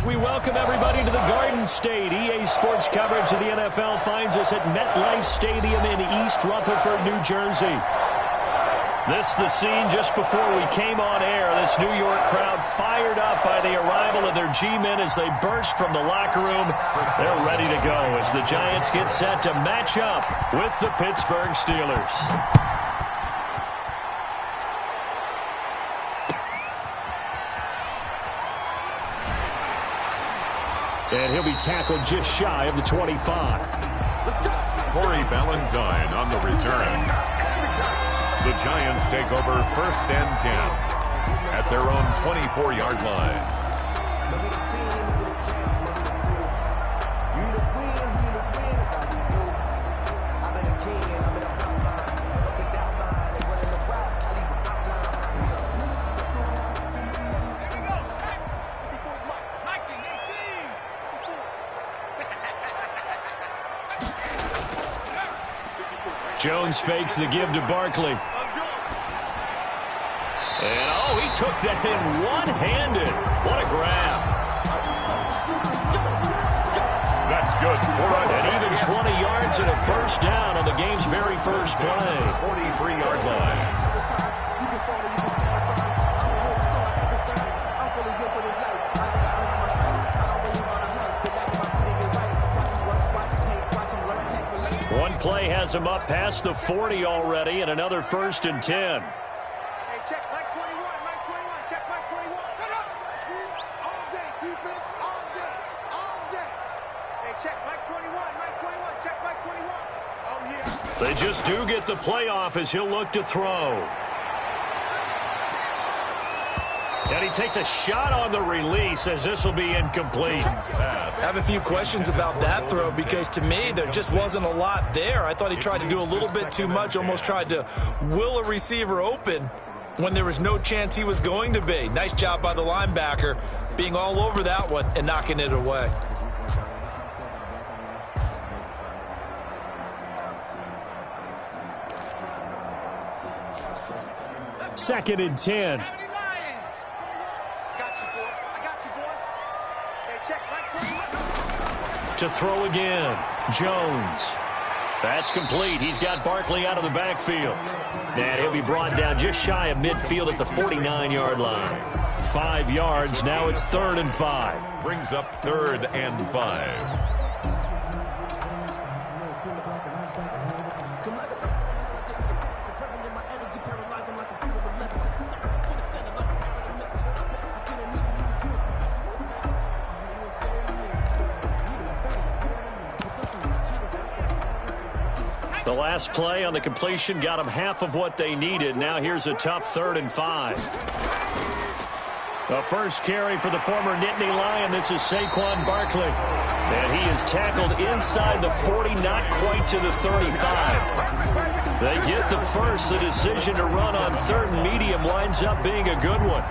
We welcome everybody to the Garden State. EA Sports coverage of the NFL finds us at MetLife Stadium in East Rutherford, New Jersey. This is the scene just before we came on air. This New York crowd fired up by the arrival of their G-men as they burst from the locker room. They're ready to go as the Giants get set to match up with the Pittsburgh Steelers. And he'll be tackled just shy of the 25. Corey Valentine on the return. The Giants take over 1st and 10 at their own 24-yard line. Jones fakes the give to Barkley. And, oh, he took that in one-handed. What a grab. That's good. And even 20 yards and a first down on the game's very first play. 43-yard line. One play has him up past the 40 already, and another 1st and 10. Hey, check Mike 21, Mike 21, check Mike 21. Set up. All day, defense, all day, all day. Hey, check Mike 21, Mike 21, check Mike 21. Oh, yeah. They just do get the playoff as he'll look to throw. And he takes a shot on the release as this will be incomplete. I have a few questions about that throw because to me there just wasn't a lot there. I thought he tried to do a little bit too much, almost tried to will a receiver open when there was no chance he was going to be. Nice job by the linebacker being all over that one and knocking it away. Second and 10. To throw again, Jones. That's complete. He's got Barkley out of the backfield. And he'll be brought down just shy of midfield at the 49-yard line. 5 yards. Now it's 3rd and 5. Brings up 3rd and 5. The last play on the completion got them half of what they needed. Now here's a tough 3rd and 5. The first carry for the former Nittany Lion. This is Saquon Barkley. And he is tackled inside the 40, not quite to the 35. They get the first. The decision to run on 3rd and medium winds up being a good one.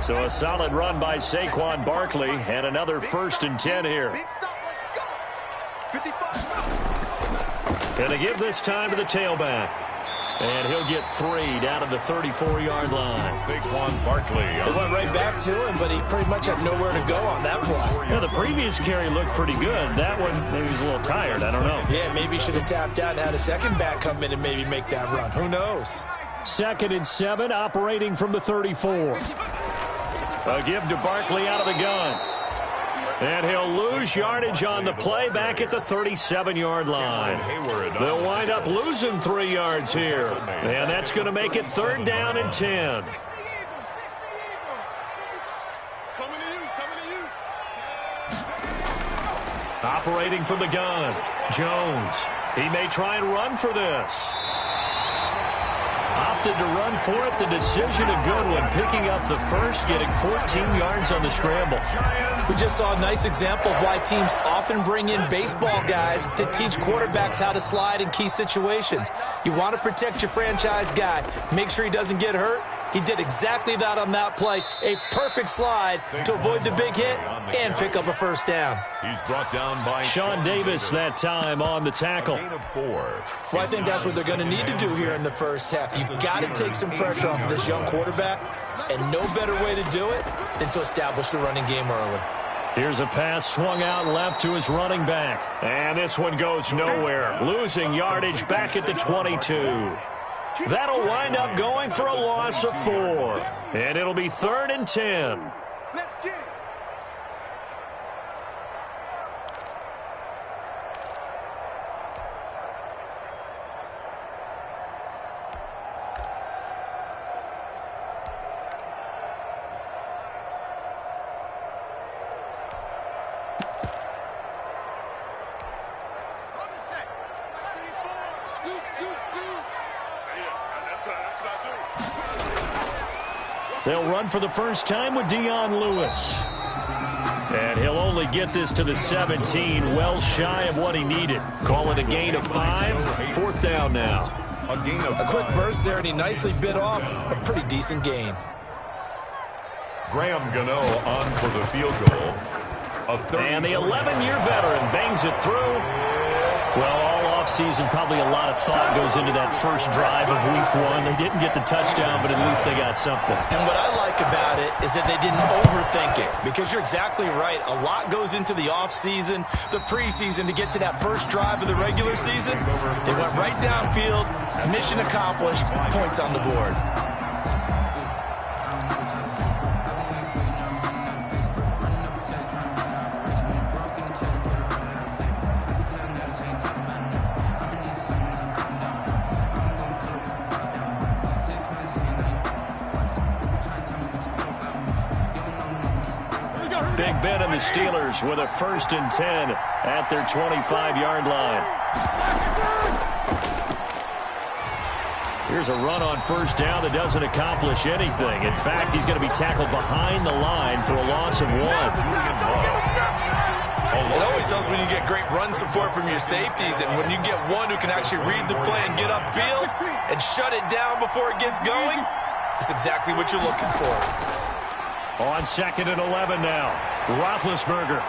So a solid run by Saquon Barkley and another 1st and 10 here. Gonna give this time to the tailback. And he'll get 3 down to the 34-yard line. Saquon Barkley. They went right back to him, but he pretty much had nowhere to go on that play. Yeah, the previous carry looked pretty good. That one, maybe he was a little tired. I don't know. Yeah, maybe he should have tapped out and had a second back come in and maybe make that run. Who knows? 2nd and 7, operating from the 34. A give to Barkley out of the gun. And he'll lose yardage on the play back at the 37-yard line. They'll wind up losing 3 yards here. And that's going to make it 3rd down and 10. Operating from the gun, Jones. He may try and run for this. Opted to run for it. The decision a good one. Picking up the first, getting 14 yards on the scramble. We just saw a nice example of why teams often bring in baseball guys to teach quarterbacks how to slide in key situations. You want to protect your franchise guy. Make sure he doesn't get hurt. He did exactly that on that play. A perfect slide to avoid the big hit and pick up a first down. He's brought down by Sean Davis that time on the tackle. Gain of 4. Well, I think that's what they're going to need to do here in the first half. You've got to take some pressure off of this young quarterback, and no better way to do it than to establish the running game early. Here's a pass swung out left to his running back. And this one goes nowhere. Losing yardage back at the 22. That'll wind up going for a loss of 4. And it'll be 3rd and 10. Let's get it. They'll run for the first time with Dion Lewis. And he'll only get this to the 17, well shy of what he needed. Call it a gain of 5, 4th down now. A quick burst there, and he nicely bit off a pretty decent gain. Graham Gano on for the field goal. And the 11-year veteran bangs it through. Well, all offseason, probably a lot of thought goes into that first drive of week 1. They didn't get the touchdown, but at least they got something. And what I like about it is that they didn't overthink it, because you're exactly right. A lot goes into the offseason, the preseason, to get to that first drive of the regular season. They went right downfield, mission accomplished, points on the board. Big Ben and the Steelers with a 1st and 10 at their 25-yard line. Here's a run on 1st down that doesn't accomplish anything. In fact, he's going to be tackled behind the line for a loss of 1. It always helps when you get great run support from your safeties, and when you get one who can actually read the play and get upfield and shut it down before it gets going, that's exactly what you're looking for. On 2nd and 11 now, Roethlisberger.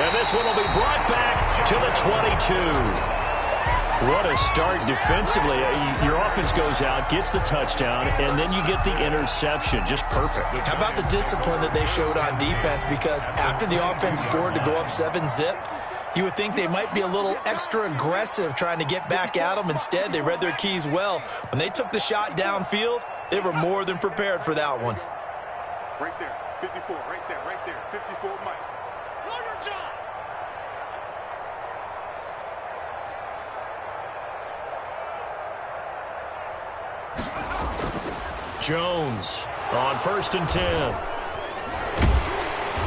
And this one will be brought back to the 22. What a start defensively. Your offense goes out, gets the touchdown, and then you get the interception. Just perfect. How about the discipline that they showed on defense? Because after the offense scored to go up 7-zip, you would think they might be a little extra aggressive trying to get back at them. Instead, they read their keys well. When they took the shot downfield, they were more than prepared for that one. Right there, 54, right there, 54, Mike. Lawyer John. Jones on 1st and 10.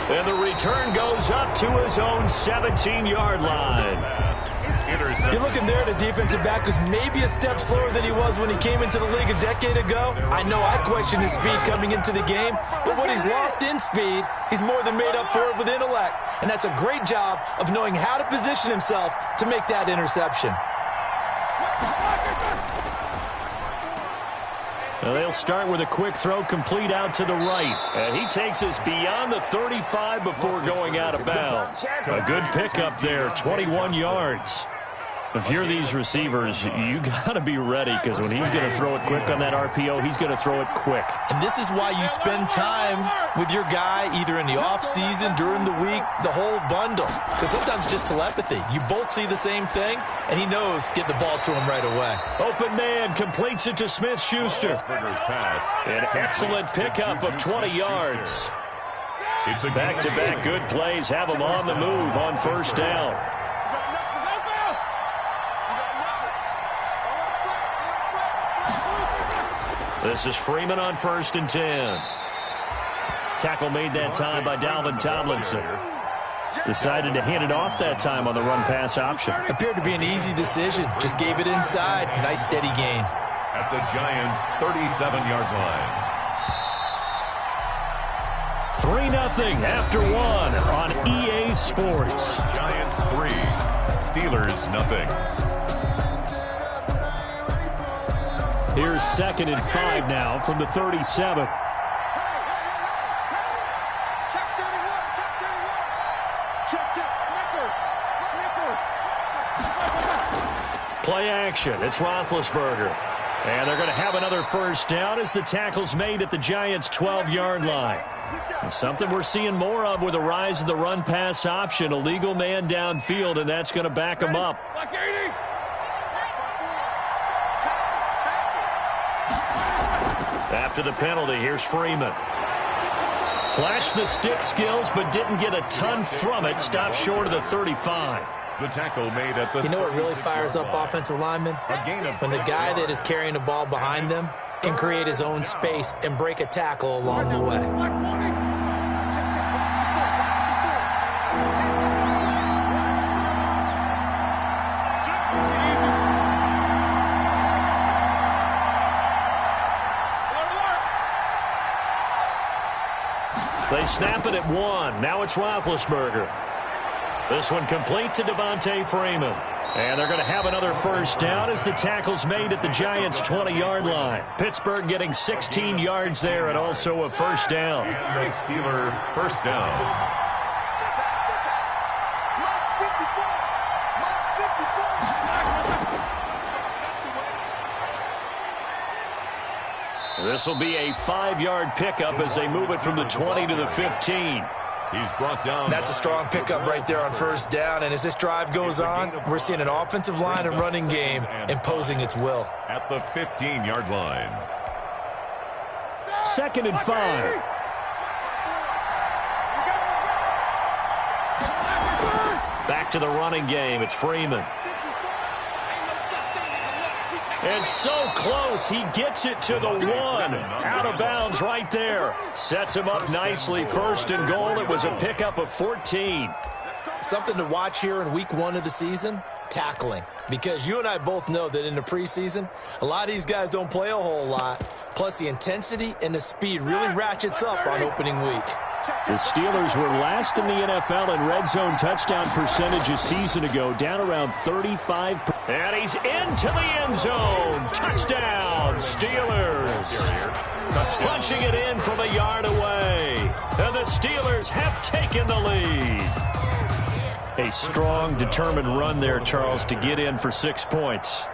And the return goes up to his own 17-yard line. You're looking there at a defensive back who's maybe a step slower than he was when he came into the league a decade ago. I know I questioned his speed coming into the game, but what he's lost in speed, he's more than made up for it with intellect. And that's a great job of knowing how to position himself to make that interception. Now they'll start with a quick throw complete out to the right. And he takes us beyond the 35 before going out of bounds. A good pickup there, 21 yards. If you're these receivers, you got to be ready, because when he's going to throw it quick on that RPO, he's going to throw it quick. And this is why you spend time with your guy either in the offseason, during the week, the whole bundle. Because sometimes it's just telepathy. You both see the same thing, and he knows get the ball to him right away. Open man completes it to Smith-Schuster. An excellent pickup of 20 yards. Back-to-back good plays have him on the move on 1st down. This is Freeman on 1st and 10. Tackle made that time by Dalvin Tomlinson. Decided to hand it off that time on the run-pass option. Appeared to be an easy decision. Just gave it inside. Nice steady gain. At the Giants' 37-yard line. 3-0 after 1 on EA Sports. Giants 3, Steelers 0. Here's 2nd and 5 now from the 37. Play action. It's Roethlisberger. And they're going to have another first down as the tackle's made at the Giants' 12-yard line. And something we're seeing more of with the rise of the run-pass option. A legal man downfield, and that's going to back him up. After the penalty, here's Freeman. Flashed the stick skills, but didn't get a ton from it. Stopped short of the 35. The tackle made at the. You know what really fires up offensive linemen? When the guy that is carrying the ball behind them can create his own space and break a tackle along the way. They snap it at 1. Now it's Roethlisberger. This one complete to Devontae Freeman. And they're going to have another first down as the tackle's made at the Giants' 20-yard line. Pittsburgh getting 16 yards there and also a first down. And the Steeler first down. This will be a 5-yard pickup as they move it from the 20 to the 15. He's brought down. That's a strong pickup right there on first down. And as this drive goes on, we're seeing an offensive line and running game imposing its will. At the 15-yard line. 2nd and 5. Back to the running game. It's Freeman. And so close, he gets it to the 1. Out of bounds right there. Sets him up nicely. 1st and goal. It was a pickup of 14. Something to watch here in week 1 of the season, tackling. Because you and I both know that in the preseason, a lot of these guys don't play a whole lot. Plus, the intensity and the speed really ratchets up on opening week. The Steelers were last in the NFL in red zone touchdown percentage a season ago, down around 35%. And he's into the end zone. Touchdown, Steelers. Punching it in from a yard away. And the Steelers have taken the lead. A strong, determined run there, Charles, to get in for 6 points.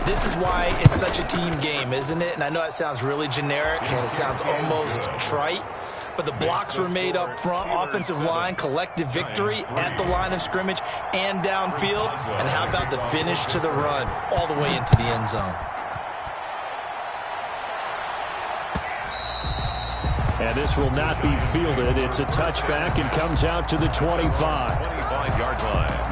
This is why it's such a team game, isn't it? And I know it sounds really generic and it sounds almost trite. But the blocks were made up front, offensive line, collective victory at the line of scrimmage and downfield. And how about the finish to the run all the way into the end zone? And this will not be fielded. It's a touchback and comes out to the 25. 25-yard line.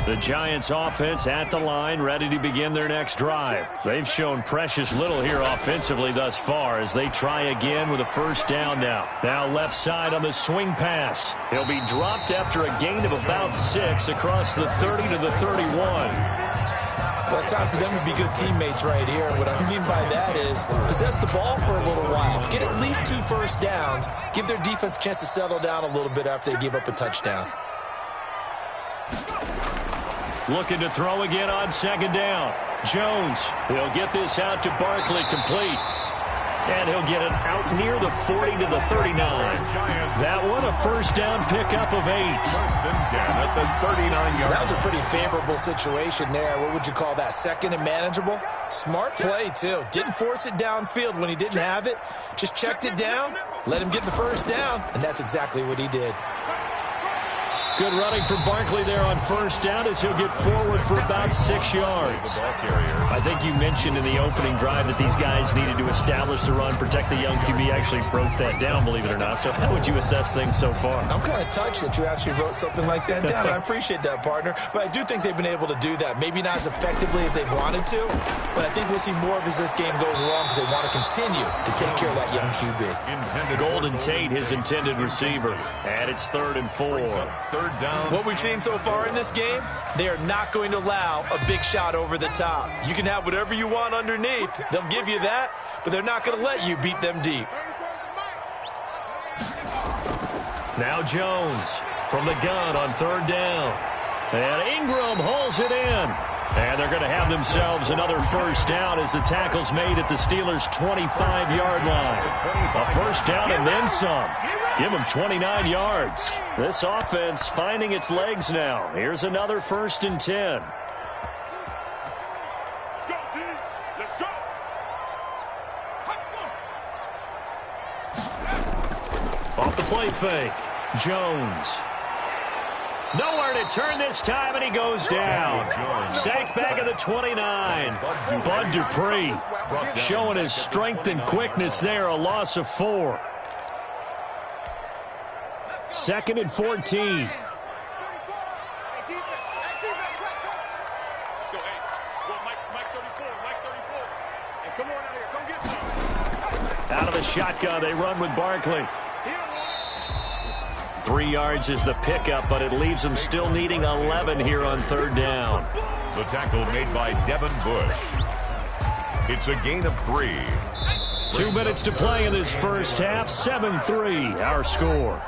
The Giants offense at the line, ready to begin their next drive. They've shown precious little here offensively thus far as they try again with a first down now. Now left side on the swing pass. He'll be dropped after a gain of about 6 across the 30 to the 31. Well, it's time for them to be good teammates right here. And what I mean by that is possess the ball for a little while. Get at least 2 first downs. Give their defense a chance to settle down a little bit after they give up a touchdown. Looking to throw again on 2nd down. Jones, he'll get this out to Barkley, complete. And he'll get it out near the 40 to the 39. That one, a first down pickup of 8. 1st and 10 at the 39-yard line. That was a pretty favorable situation there. What would you call that? 2nd and manageable? Smart play, too. Didn't force it downfield when he didn't have it. Just checked it down, let him get the first down, and that's exactly what he did. Good running from Barkley there on first down as he'll get forward for about 6 yards. I think you mentioned in the opening drive that these guys needed to establish the run, protect the young QB. Actually wrote that down, believe it or not. So how would you assess things so far? I'm kind of touched that you actually wrote something like that down. I appreciate that, partner. But I do think they've been able to do that. Maybe not as effectively as they've wanted to, but I think we'll see more of as this game goes along because they want to continue to take care of that young QB. Golden Tate, his intended receiver. And it's 3rd and 4. 3rd down. What we've seen so far in this game, they are not going to allow a big shot over the top. You can have whatever you want underneath. They'll give you that, but they're not going to let you beat them deep. Now Jones from the gun on third down. And Ingram hauls it in. And they're going to have themselves another first down as the tackle's made at the Steelers' 25-yard line. A first down and then some. Give them 29 yards. This offense finding its legs now. Here's another 1st and 10. Let's go. Off the play fake. Jones. Nowhere to turn this time, and he goes down. Sacked back at the 29. Bud Dupree showing his strength and quickness there. A loss of 4. 2nd and 14. Out of the shotgun, they run with Barkley. 3 yards is the pickup, but it leaves them still needing 11 here on third down. The tackle made by Devin Bush. It's a gain of 3. 2 minutes to play in this first half. 7-3, our score.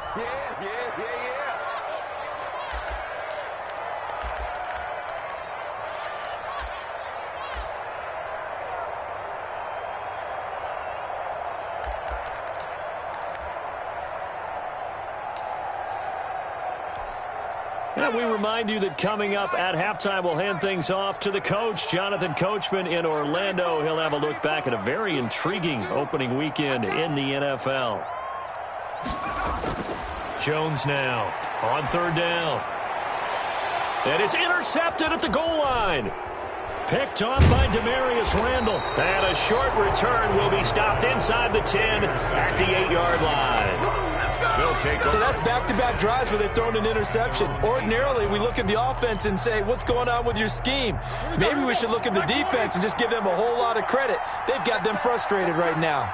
And we remind you that coming up at halftime, we'll hand things off to the coach, Jonathan Coachman in Orlando. He'll have a look back at a very intriguing opening weekend in the NFL. Jones now on third down. And it's intercepted at the goal line. Picked off by Demarius Randall. And a short return will be stopped inside the 10 at the 8-yard line. So that's back-to-back drives where they've thrown an interception. Ordinarily, we look at the offense and say, what's going on with your scheme? Maybe we should look at the defense and just give them a whole lot of credit. They've got them frustrated right now.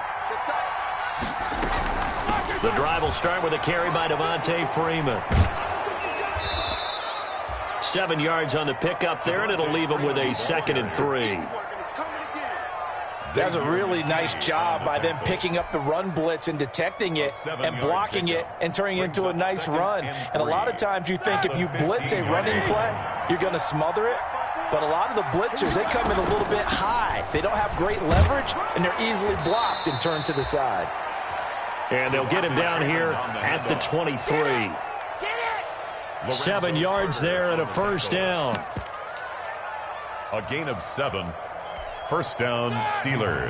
The drive will start with a carry by Devontae Freeman. 7 yards on the pickup there, and it'll leave them with a 2nd and 3. That's a really nice job by them picking up the run blitz and detecting it and blocking it and turning it into a nice run. And a lot of times you think if you blitz a running play, you're going to smother it. But a lot of the blitzers, they come in a little bit high. They don't have great leverage, and they're easily blocked and turned to the side. And they'll get him down here at the 23. 7 yards there and a first down. A gain of 7. First down, Steelers.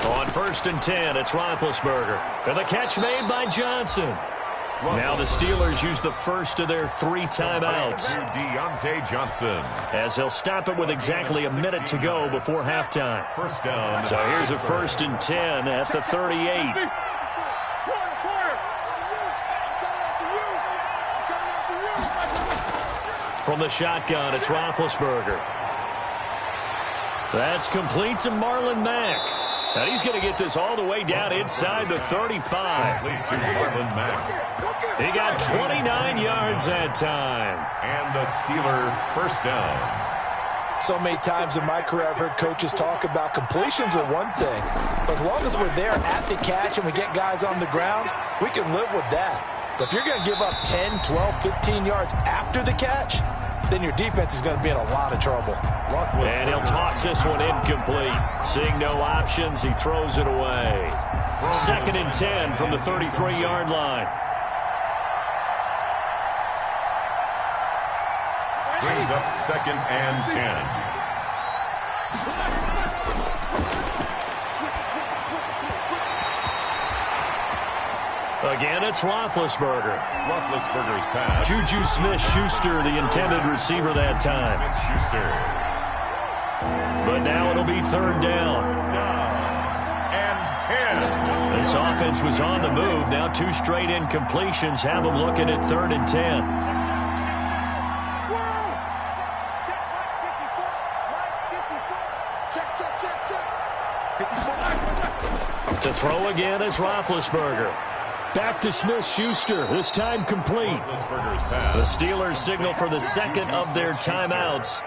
On 1st and 10, it's Roethlisberger. And the catch made by Johnson. Now the Steelers use the first of their 3 timeouts. Deontay Johnson. As they'll stop it with exactly a minute to go before halftime. First down. So here's a 1st and 10 at the 38. From the shotgun, it's Roethlisberger. That's complete to Marlon Mack. And he's going to get this all the way down inside the 35. Complete to Marlon Mack. He got 29 yards that time. And the Steeler first down. So many times in my career I've heard coaches talk about completions are one thing. But as long as we're there at the catch and we get guys on the ground, we can live with that. But if you're going to give up 10, 12, 15 yards after the catch, then your defense is going to be in a lot of trouble. And he'll toss this one incomplete. Seeing no options, he throws it away. 2nd and 10 from the 33-yard line. Brings up 2nd and 10. Again, it's Roethlisberger. Roethlisberger's pass. Juju Smith-Schuster, the intended receiver that time. Smith-Schuster. But now it'll be 3rd down. And 10. This offense was on the move. Now 2 straight incompletions have them looking at 3rd and 10. To throw again is Roethlisberger. Back to Smith-Schuster, this time complete. The Steelers signal for the 2nd of their timeouts.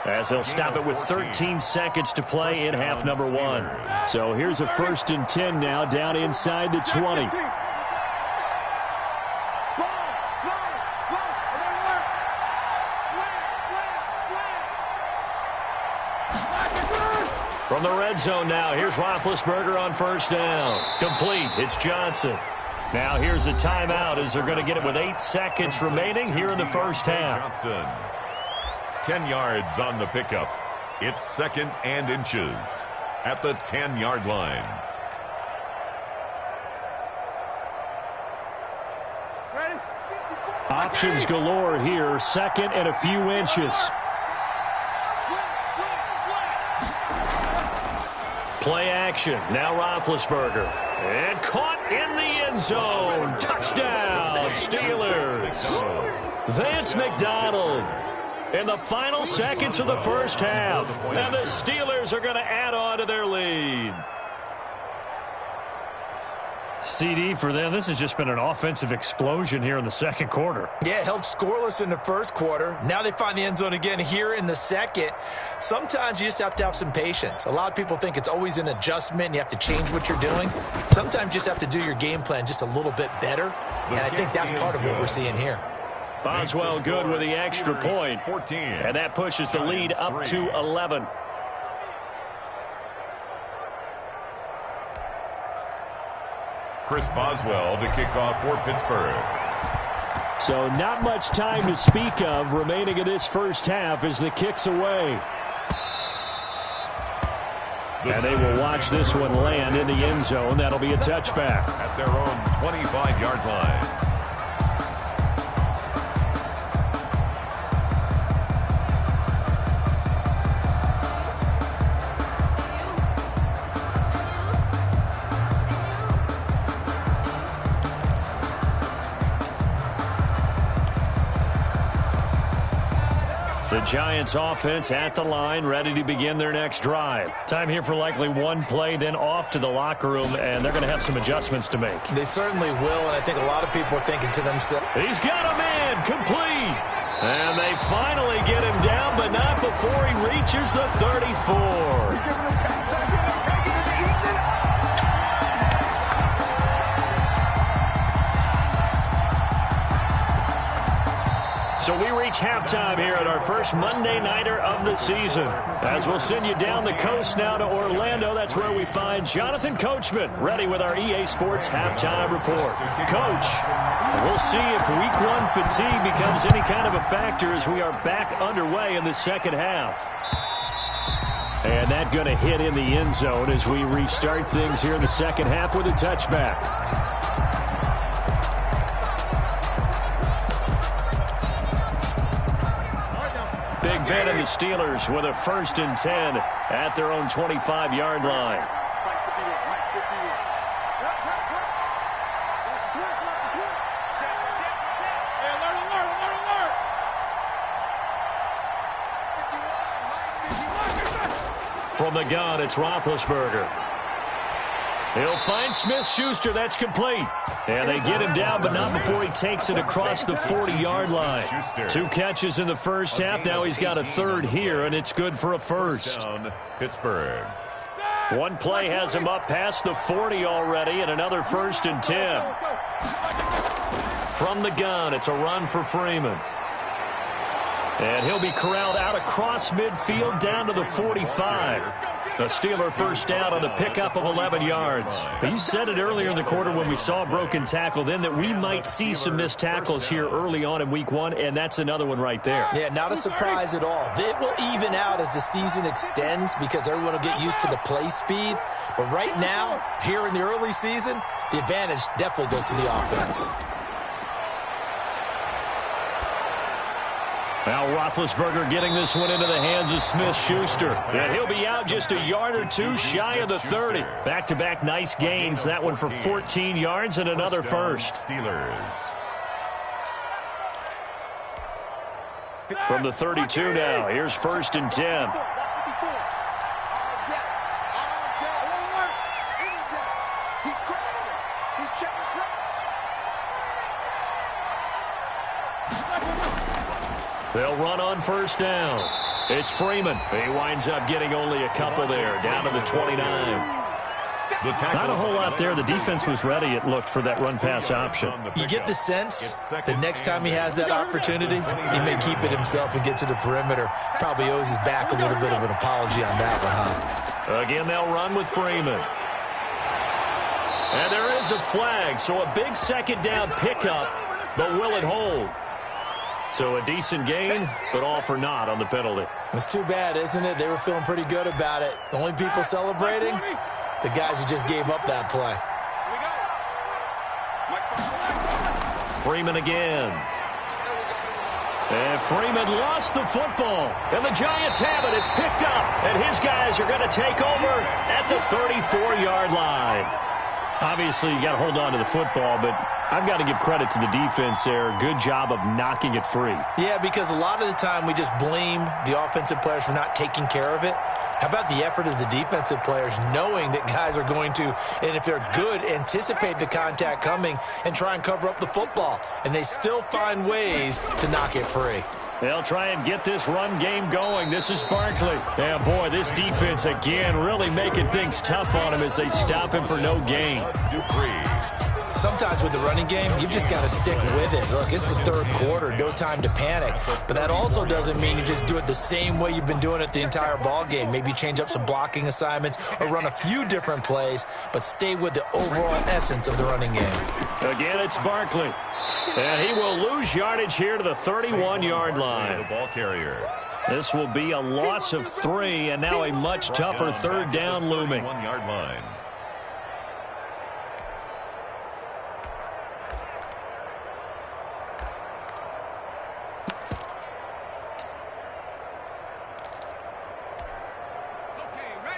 as they'll stop it with 13 seconds to play in half number one. So here's a 1st and 10 now down inside the 20. From the red zone now, here's Roethlisberger on 1st down. Complete. It's Johnson. Now here's a timeout as they're going to get it with 8 seconds remaining here in the first half. Johnson, 10 yards on the pickup. It's 2nd and inches at the 10-yard line. Options galore here. 2nd and a few inches. Play action. Now Roethlisberger. And caught in the end zone. Touchdown, Steelers. Vance McDonald in the final seconds of the first half. And the Steelers are going to add on to their lead. CD for them, this has just been an offensive explosion here in the second quarter. Yeah, held scoreless in the first quarter. Now they find the end zone again here in the second. Sometimes you just have to have some patience. A lot of people think it's always an adjustment and you have to change what you're doing. Sometimes you just have to do your game plan just a little bit better, and I think that's part of what we're seeing here. Boswell good with the extra point, and that pushes the lead up to 11. Chris Boswell to kick off for Pittsburgh. So not much time to speak of remaining in this first half as the kick's away. And they will watch this one land in the end zone. That'll be a touchback. At their own 25-yard line. The Giants offense at the line, ready to begin their next drive. Time here for likely one play, then off to the locker room, and they're going to have some adjustments to make. They certainly will, and I think a lot of people are thinking to themselves, he's got a man, complete. And they finally get him down, but not before he reaches the 34. So we reach halftime here at our first Monday Nighter of the season. As we'll send you down the coast now to Orlando, that's where we find Jonathan Coachman, ready with our EA Sports Halftime Report. Coach, we'll see if Week 1 fatigue becomes any kind of a factor as we are back underway in the second half. And that going to hit in the end zone as we restart things here in the second half with a touchback. Big Ben and the Steelers with a 1st and 10 at their own 25-yard line. From the gun, it's Roethlisberger. He'll find Smith-Schuster. That's complete. And they get him down, but not before he takes it across the 40-yard line. 2 catches in the first half. Now he's got a 3rd here, and it's good for a 1st. Pittsburgh. One play has him up past the 40 already, and another 1st and 10. From the gun, it's a run for Freeman. And he'll be corralled out across midfield down to the 45. The Steeler 1st down on the pickup of 11 yards. You said it earlier in the quarter when we saw a broken tackle then that we might see some missed tackles here early on in Week 1, and that's another one right there. Yeah, not a surprise at all. It will even out as the season extends because everyone will get used to the play speed. But right now, here in the early season, the advantage definitely goes to the offense. Now Roethlisberger getting this one into the hands of Smith-Schuster. And he'll be out just a yard or two shy of the 30. Back-to-back nice gains. That one for 14 yards and another 1st. Steelers. From the 32 now, here's 1st and 10. They'll run on 1st down. It's Freeman. He winds up getting only a couple there, down to the 29. Not a whole lot there. The defense was ready, it looked, for that run-pass option. You get the sense that next time he has that opportunity, he may keep it himself and get to the perimeter. Probably owes his back a little bit of an apology on that one, huh? Again, they'll run with Freeman. And there is a flag, so a big second down pickup, but will it hold? So a decent gain, but all for naught on the penalty. It's too bad, isn't it? They were feeling pretty good about it. The only people celebrating, the guys who just gave up that play. Freeman again. And Freeman lost the football. And the Giants have it. It's picked up. And his guys are going to take over at the 34-yard line. Obviously, you got to hold on to the football, but I've got to give credit to the defense there. Good job of knocking it free. Yeah, because a lot of the time we just blame the offensive players for not taking care of it. How about the effort of the defensive players knowing that guys are going to, and if they're good, anticipate the contact coming and try and cover up the football. And they still find ways to knock it free. They'll try and get this run game going. This is Barkley. Yeah, boy, this defense, again, really making things tough on him as they stop him for no gain. Sometimes with the running game, you've just got to stick with it. Look, it's the third quarter, no time to panic. But that also doesn't mean you just do it the same way you've been doing it the entire ball game. Maybe change up some blocking assignments or run a few different plays, but stay with the overall essence of the running game. Again, it's Barkley. And he will lose yardage here to the 31-yard line. The ball carrier. This will be a loss of 3, and now a much tougher third down looming. 1-yard line.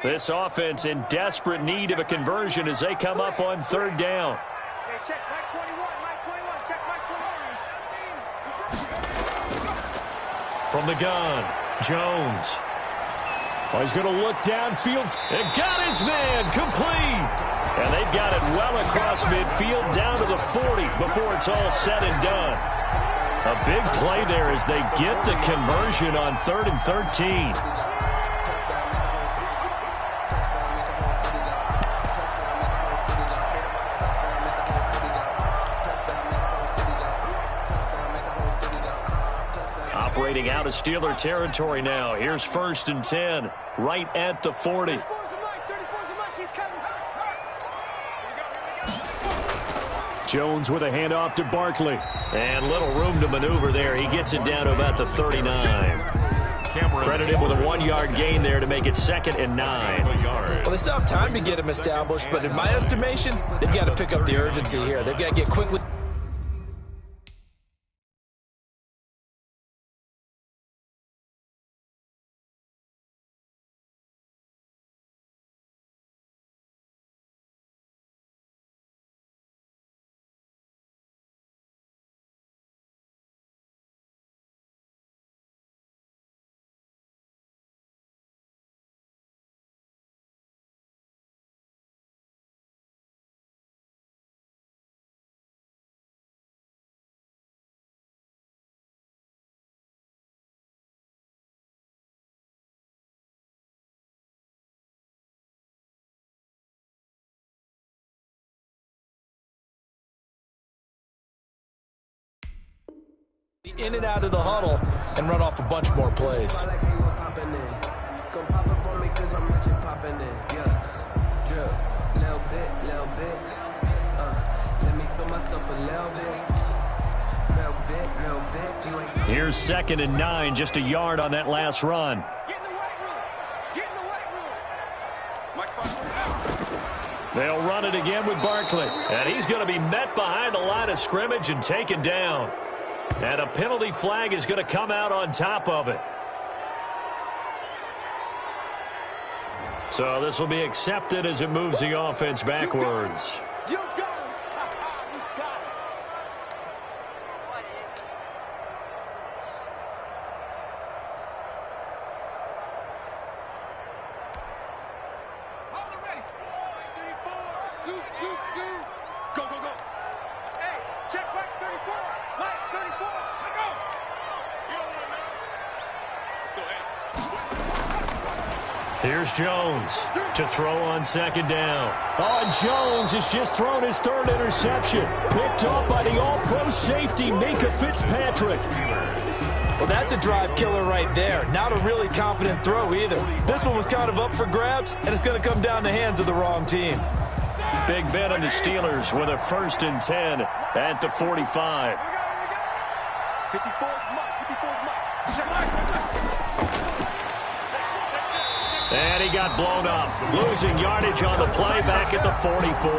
This offense in desperate need of a conversion as they come up on third down. Hey, check Mike 21, Mike 21, check Mike 21. From the gun, Jones. Oh, he's going to look downfield. And got his man complete. And they've got it well across midfield down to the 40 before it's all said and done. A big play there as they get the conversion on 3rd and 13. Operating out of Steeler territory now. Here's 1st and 10, right at the 40. Jones with a handoff to Barkley. And little room to maneuver there. He gets it down to about the 39. Credit him with a 1-yard gain there to make it 2nd and 9. Well, they still have time to get him established, but in my estimation, they've got to pick up the urgency here. They've got to get quickly. In and out of the huddle and run off a bunch more plays. Here's 2nd and 9, just a yard on that last run. Get in the white room. Get in the white room. They'll run it again with Barkley. And he's going to be met behind the line of scrimmage and taken down. And a penalty flag is going to come out on top of it. So this will be accepted as it moves the offense backwards. You got him. You got him. Hold it ready. 4, 3, 4. Scoot. Go. Hey, check Mike 34. Mike 34. I go. You don't want to know. Let's go. Hey. Here's Jones to throw on second down. Oh, and Jones has just thrown his third interception. Picked off by the all-pro safety, Minkah Fitzpatrick. Well, that's a drive killer right there. Not a really confident throw either. This one was kind of up for grabs, and it's going to come down the hands of the wrong team. Big Ben and the Steelers with a 1st and 10 at the 45. 54 And he got blown up, losing yardage on the play back at the 44.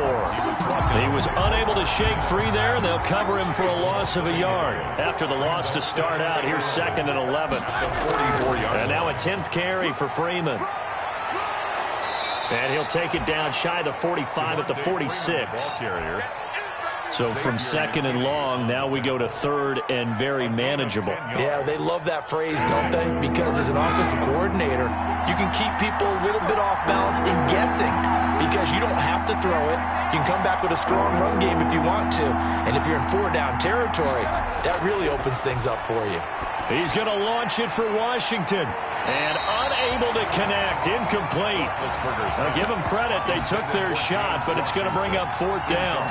He was unable to shake free there, and they'll cover him for a loss of a yard. After the loss to start out, here's 2nd and 11. And now a 10th carry for Freeman. And he'll take it down shy of the 45 at the 46. So from 2nd and long, now we go to 3rd and very manageable. Yeah, they love that phrase, don't they? Because as an offensive coordinator, you can keep people a little bit off balance and guessing because you don't have to throw it. You can come back with a strong run game if you want to. And if you're in 4-down territory, that really opens things up for you. He's going to launch it for Washington. And unable to connect. Incomplete. Now give them credit. They took their shot, but it's going to bring up 4th down.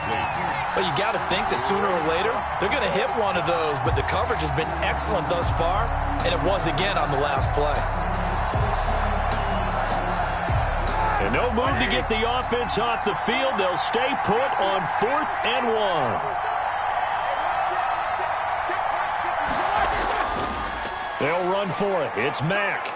Well, you got to think that sooner or later, they're going to hit one of those, but the coverage has been excellent thus far, and it was again on the last play. And no move to get the offense off the field. They'll stay put on 4th and 1. They'll run for it. It's Mack.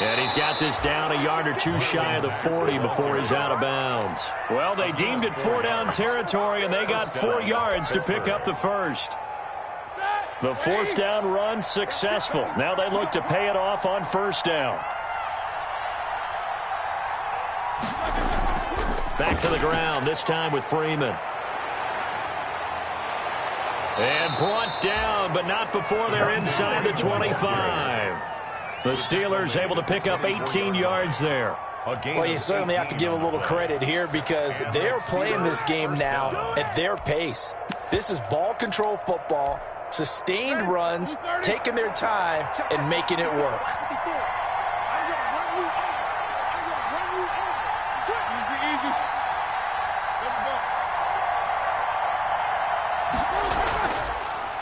And he's got this down a yard or two shy of the 40 before he's out of bounds. Well, they deemed it 4-down territory, and they got 4 yards to pick up the first. The 4th down run successful. Now they look to pay it off on 1st down. Back to the ground, this time with Freeman. And brought down, but not before they're inside the 25. The Steelers able to pick up 18 yards there. Well, you certainly have to give a little credit here because they're playing this game now at their pace. This is ball control football, sustained runs, taking their time, and making it work.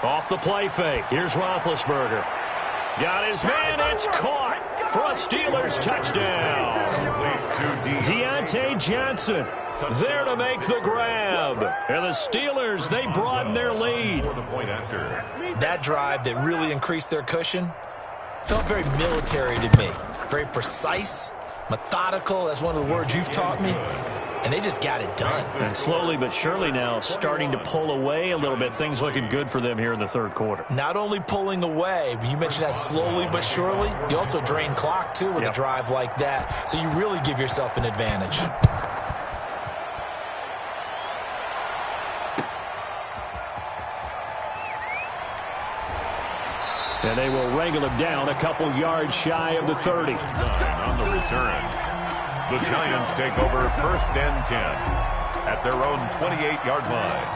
Off the play fake. Here's Roethlisberger. Got his man. It's caught for a Steelers touchdown. Deontay Johnson there to make the grab. And the Steelers, they broaden their lead. That drive that really increased their cushion felt very military to me. Very precise, methodical. That's one of the words you've taught me. And they just got it done. And slowly but surely now starting to pull away a little bit. Things looking good for them here in the 3rd quarter. Not only pulling away, but you mentioned that slowly but surely. You also drain clock, too, with a drive like that. So you really give yourself an advantage. And they will wrangle him down a couple yards shy of the 30. On the return. The Giants take over 1st and 10 at their own 28-yard line.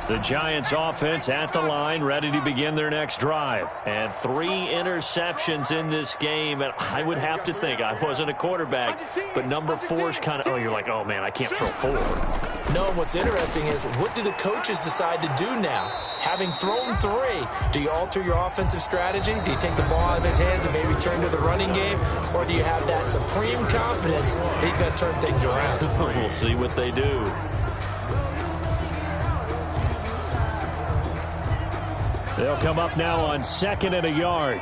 The Giants offense at the line, ready to begin their next drive. And 3 interceptions in this game. And I would have to think, I wasn't a quarterback, but number 4's kind of, you're like, oh, man, I can't throw 4. No, what's interesting is what do the coaches decide to do now? Having thrown 3, do you alter your offensive strategy? Do you take the ball out of his hands and maybe turn to the running game? Or do you have that supreme confidence that he's going to turn things around? We'll see what they do. They'll come up now on 2nd and a yard.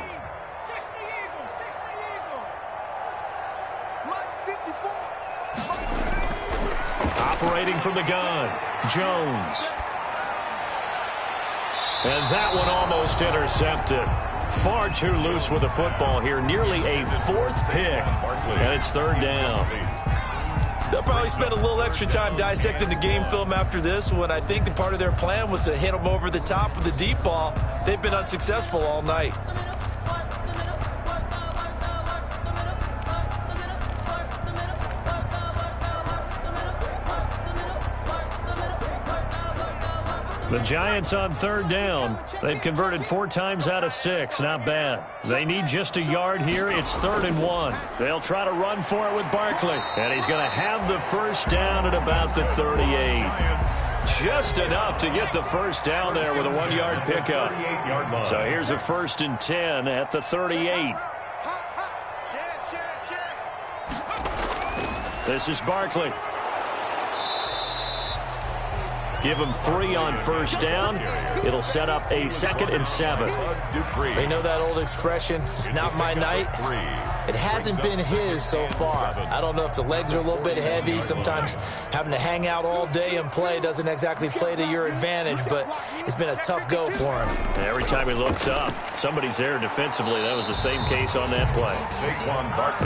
Operating from the gun, Jones. And that one almost intercepted. Far too loose with the football here. Nearly a 4th pick. And it's 3rd down. They'll probably spend a little extra time dissecting the game film after this one. I think the part of their plan was to hit them over the top with the deep ball. They've been unsuccessful all night. The Giants on third down. They've converted 4 times out of 6. Not bad. They need just a yard here. It's 3rd and 1. They'll try to run for it with Barkley. And he's going to have the first down at about the 38. Just enough to get the first down there with a 1-yard pickup. So here's a 1st and 10 at the 38. This is Barkley. Give him 3 on first down. It'll set up a 2nd and 7. You know that old expression, it's not my night? It hasn't been his so far. I don't know if the legs are a little bit heavy. Sometimes having to hang out all day and play doesn't exactly play to your advantage, but it's been a tough go for him. Every time he looks up, somebody's there defensively. That was the same case on that play.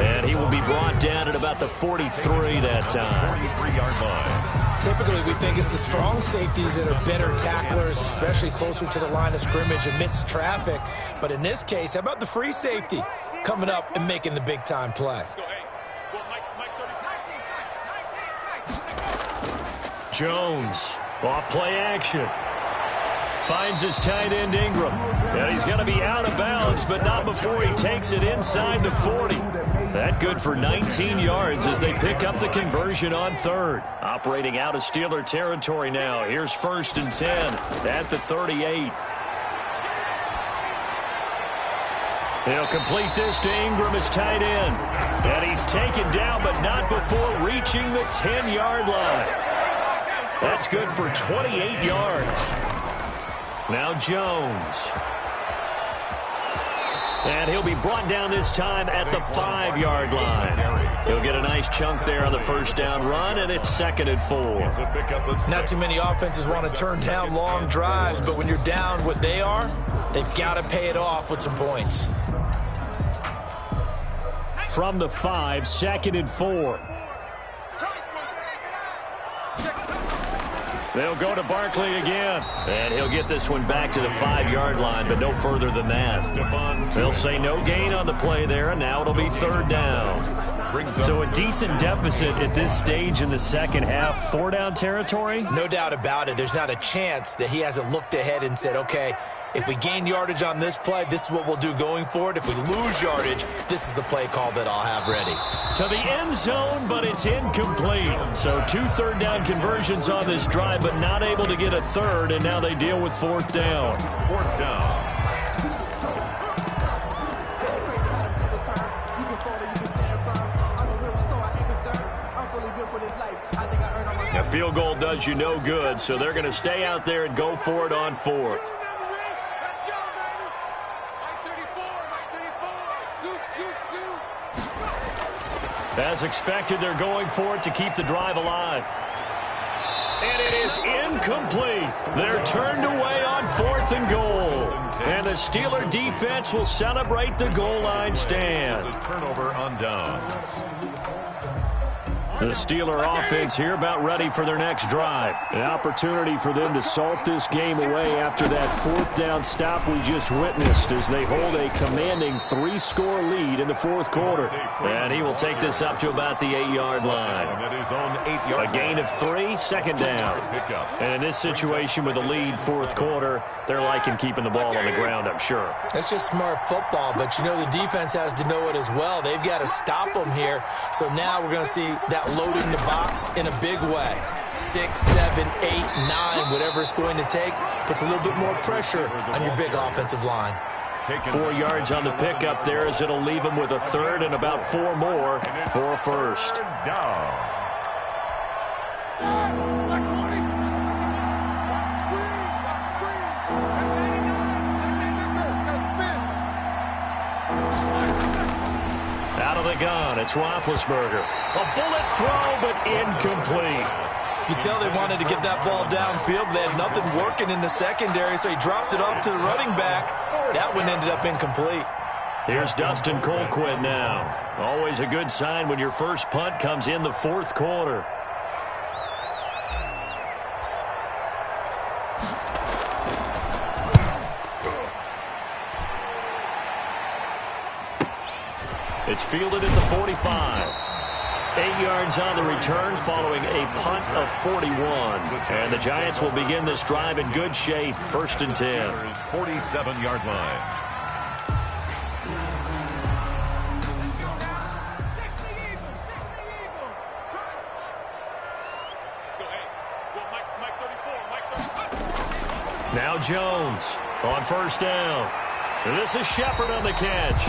And he will be brought down at about the 43 that time. 43-yard line. Typically, we think it's the strong safeties that are better tacklers, especially closer to the line of scrimmage amidst traffic. But in this case, how about the free safety coming up and making the big-time play? Jones, off play action. Finds his tight end Ingram. And he's going to be out of bounds, but not before he takes it inside the 40. That good for 19 yards as they pick up the conversion on 3rd. Operating out of Steeler territory now. Here's 1st and 10 at the 38. He'll complete this to Ingram, his tight end. And he's taken down, but not before reaching the 10-yard line. That's good for 28 yards. Now Jones. And he'll be brought down this time at the 5-yard line. He'll get a nice chunk there on the first down run, and it's 2nd and 4. Not too many offenses want to turn down long drives, but when you're down what they are, they've got to pay it off with some points. From the 5, 2nd and 4. They'll go to Barkley again. And he'll get this one back to the 5-yard line, but no further than that. They'll say no gain on the play there, and now it'll be 3rd down. So a decent deficit at this stage in the second half. 4-down territory? No doubt about it. There's not a chance that he hasn't looked ahead and said, okay, if we gain yardage on this play, this is what we'll do going forward. If we lose yardage, this is the play call that I'll have ready. To the end zone, but it's incomplete. So 2 third-down conversions on this drive, but not able to get a 3rd, and now they deal with 4th down. 4th down. A field goal does you no good, so they're going to stay out there and go for it on 4th. As expected, they're going for it to keep the drive alive. And it is incomplete. They're turned away on 4th and goal. And the Steeler defense will celebrate the goal line stand. A turnover on downs. The Steeler offense here about ready for their next drive. An opportunity for them to salt this game away after that 4th down stop we just witnessed as they hold a commanding 3-score lead in the 4th quarter. And he will take this up to about the 8-yard line. A gain of 3, 2nd down. And in this situation with a lead 4th quarter, they're liking keeping the ball on the ground, I'm sure. That's just smart football, but you know the defense has to know it as well. They've got to stop them here. So now we're going to see that loading the box in a big way. 6, 7, 8, 9, whatever it's going to take, puts a little bit more pressure on your big offensive line. 4 yards on the pickup there as it'll leave him with a 3rd and about 4 more for a 1st. Out of the gun, it's Roethlisberger. A bullet throw, but incomplete. You tell they wanted to get that ball downfield, but they had nothing working in the secondary, so he dropped it off to the running back. That one ended up incomplete. Here's Dustin Colquitt now. Always a good sign when your first punt comes in the 4th quarter. It's fielded at the 45. 8 yards on the return following a punt of 41. And the Giants will begin this drive in good shape. 1st and 10. 47-yard line. Now Jones on 1st down. This is Shepard on the catch.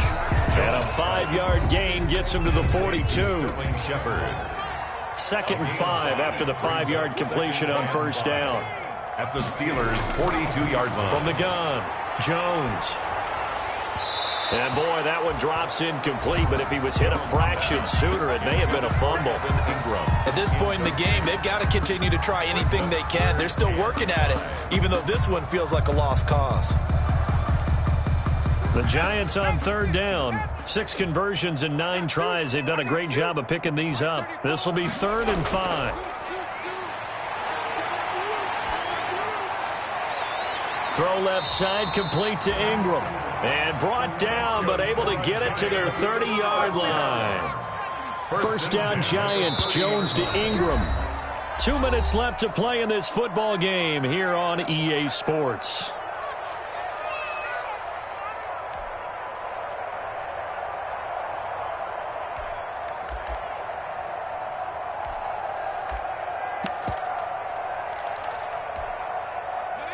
And a 5-yard gain gets him to the 42. 2nd and 5 after the 5-yard completion on 1st down. At the Steelers' 42-yard line. From the gun, Jones. And boy, that one drops incomplete, but if he was hit a fraction sooner, it may have been a fumble. At this point in the game, they've got to continue to try anything they can. They're still working at it, even though this one feels like a lost cause. The Giants on 3rd down. 6 conversions and 9 tries. They've done a great job of picking these up. This will be 3rd and 5. Throw left side, complete to Ingram. And brought down, but able to get it to their 30-yard line. 1st down Giants, Jones to Ingram. 2 minutes left to play in this football game here on EA Sports.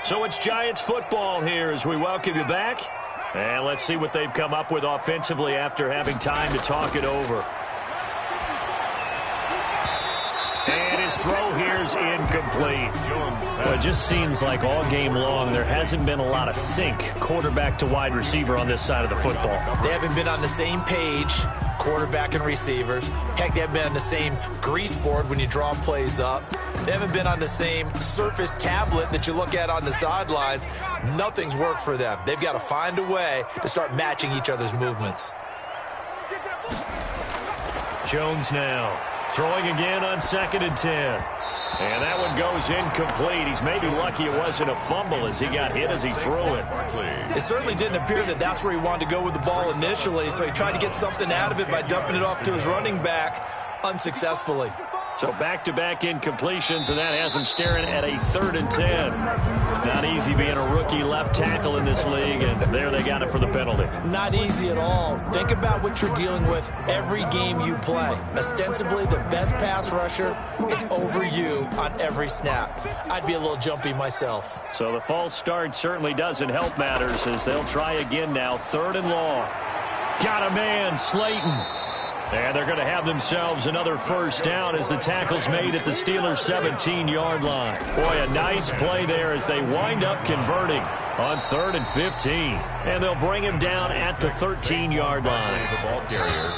So it's Giants football here as we welcome you back. And let's see what they've come up with offensively after having time to talk it over. And his throw here is incomplete. Well, it just seems like all game long there hasn't been a lot of sync quarterback to wide receiver on this side of the football. They haven't been on the same page, quarterback and receivers. Heck, they haven't been on the same grease board when you draw plays up. They haven't been on the same Surface tablet that you look at on the sidelines. Nothing's worked for them. They've got to find a way to start matching each other's movements. Jones now throwing again on 2nd and 10. And that one goes incomplete. He's maybe lucky it wasn't a fumble as he got hit as he threw it. It certainly didn't appear that that's where he wanted to go with the ball initially, so he tried to get something out of it by dumping it off to his running back unsuccessfully. So back-to-back incompletions, and that has him staring at a 3rd and 10. Not easy being a rookie left tackle in this league, and there they got it for the penalty. Not easy at all. Think about what you're dealing with every game you play. Ostensibly, the best pass rusher is over you on every snap. I'd be a little jumpy myself. So the false start certainly doesn't help matters as they'll try again now. 3rd and long. Got a man, Slayton. And they're going to have themselves another 1st down as the tackle's made at the Steelers' 17-yard line. Boy, a nice play there as they wind up converting on 3rd and 15. And they'll bring him down at the 13-yard line. The ball carrier.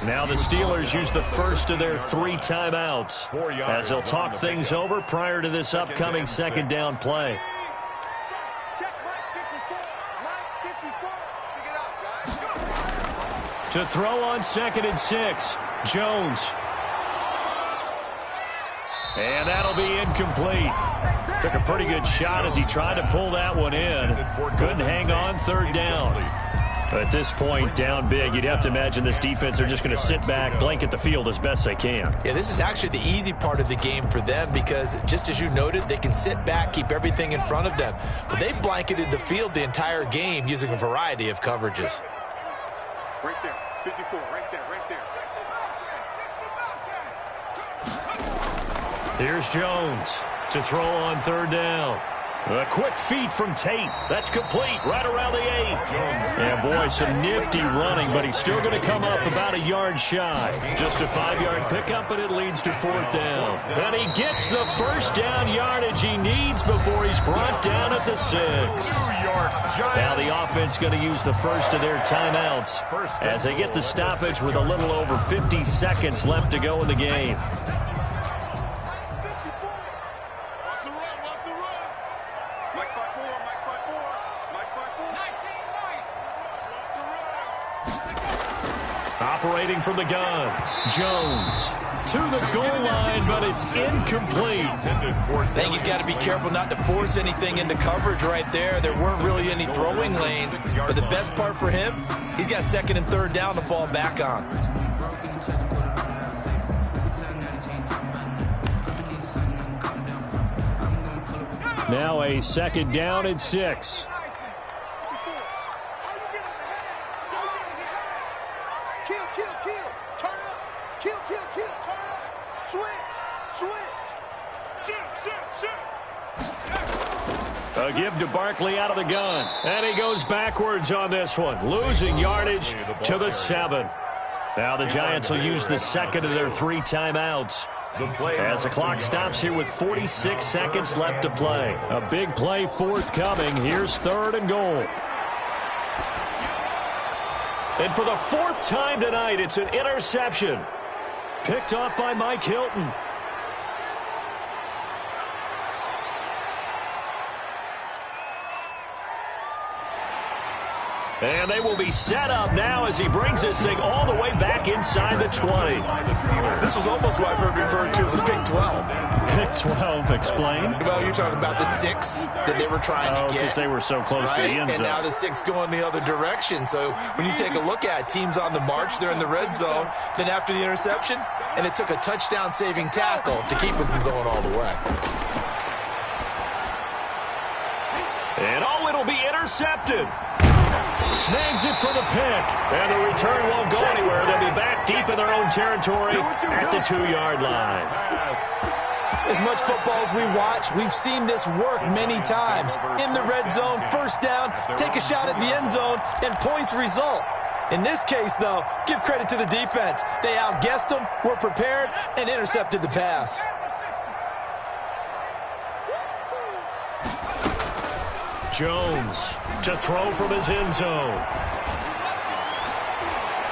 Now the Steelers use the first of their 3 timeouts as they'll talk things over prior to this upcoming 2nd down play. To throw on 2nd and 6, Jones. And that'll be incomplete. Took a pretty good shot as he tried to pull that one in. Couldn't hang on 3rd down. At this point, down big, you'd have to imagine this defense are just going to sit back, blanket the field as best they can. Yeah, this is actually the easy part of the game for them because, just as you noted, they can sit back, keep everything in front of them. But they've blanketed the field the entire game using a variety of coverages. Right there, 54, right there, right there. Here's Jones to throw on 3rd down. A quick feed from Tate. That's complete right around the 8. And boy, some nifty running, but he's still going to come up about a yard shy. Just a 5-yard pickup, and it leads to 4th down. And he gets the 1st down yardage he needs before he's brought down at the 6. Now the offense going to use the first of their timeouts as they get the stoppage with a little over 50 seconds left to go in the game. Operating from the gun, Jones to the goal line, but it's incomplete. I think he's got to be careful not to force anything into coverage right there. There weren't really any throwing lanes, but the best part for him, he's got 2nd and 3rd down to fall back on. Now a second down and 6. A give to Barkley out of the gun. And he goes backwards on this one, losing yardage to the 7. Now the Giants will use the second of their 3 timeouts. As the clock stops here with 46 seconds left to play. A big play forthcoming. Here's 3rd and goal. And for the 4th time tonight, it's an interception. Picked off by Mike Hilton. And they will be set up now as he brings this thing all the way back inside the 20. This was almost what I've heard referred to as a pick 12. Pick 12, explain. Well, you're talking about the 6 that they were trying to get. Because they were so close to the end zone. And now the 6 going the other direction. So when you take a look at teams on the march, they're in the red zone. Then after the interception, and it took a touchdown-saving tackle to keep them from going all the way. And it'll be intercepted. Snags it for the pick. And the return won't go anywhere. They'll be back deep in their own territory at the 2-yard line. As much football as we watch, we've seen this work many times. In the red zone, first down, take a shot at the end zone, and points result. In this case, though, give credit to the defense. They outguessed them, were prepared, and intercepted the pass. Jones to throw from his end zone.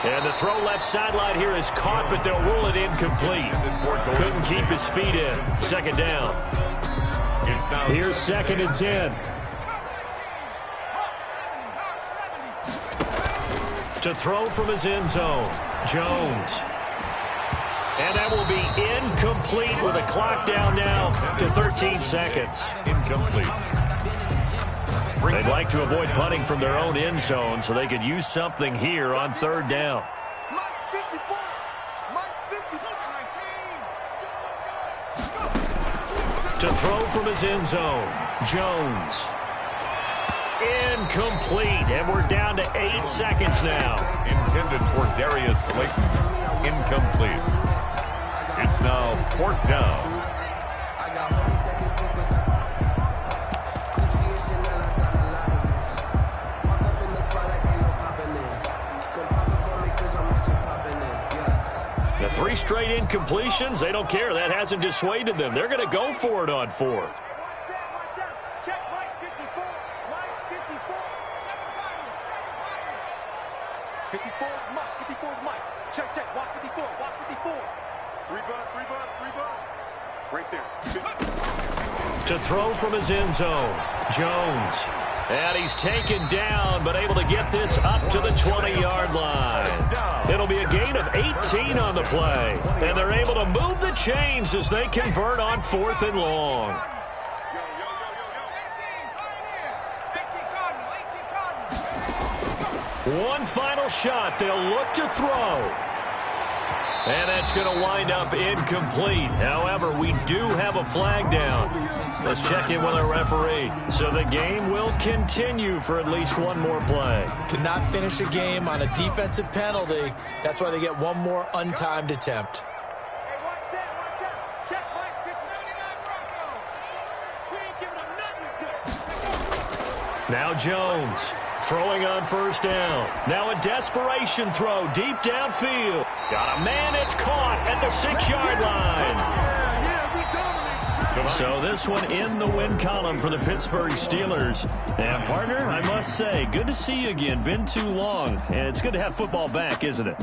And the throw left sideline here is caught, but they'll rule it incomplete. Couldn't keep his feet in. 2nd down. Here's 2nd and 10. To throw from his end zone. Jones. And that will be incomplete with a clock down now to 13 seconds. Incomplete. They'd like to avoid punting from their own end zone so they could use something here on 3rd down. To throw from his end zone, Jones. Incomplete, and we're down to 8 seconds now. Intended for Darius Slayton. Incomplete. It's now 4th down. The 3 straight incompletions, they don't care. That hasn't dissuaded them. They're going to go for it on 4th. Check Mike 54. Mike 54. 54 is Mike. 54 is Mike. Check. Watch 54. Watch 54. 3 bud. Right there. To throw from his end zone, Jones. And he's taken down, but able to get this up to the 20-yard line. It'll be a gain of 18 on the play. And they're able to move the chains as they convert on 4th and long. One final shot. They'll look to throw. And that's going to wind up incomplete. However, we do have a flag down. Let's check in with our referee. So the game will continue for at least one more play. To not finish a game on a defensive penalty, that's why they get one more untimed attempt. Hey, watch that. Check Mike 59 Bronco. We ain't giving them nothing good. Now Jones throwing on 1st down. Now a desperation throw deep downfield. Got a man, it's caught at the 6-yard line. So this one in the win column for the Pittsburgh Steelers. And partner, I must say, good to see you again. Been too long. And it's good to have football back, isn't it?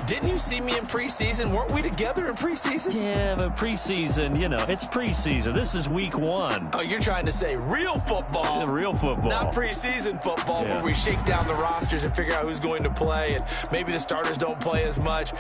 Didn't you see me in preseason? Weren't we together in preseason? Yeah, but preseason, it's preseason. This is week 1. Oh, you're trying to say real football. Real football. Not preseason football where we shake down the rosters and figure out who's going to play, and maybe the starters don't play as much.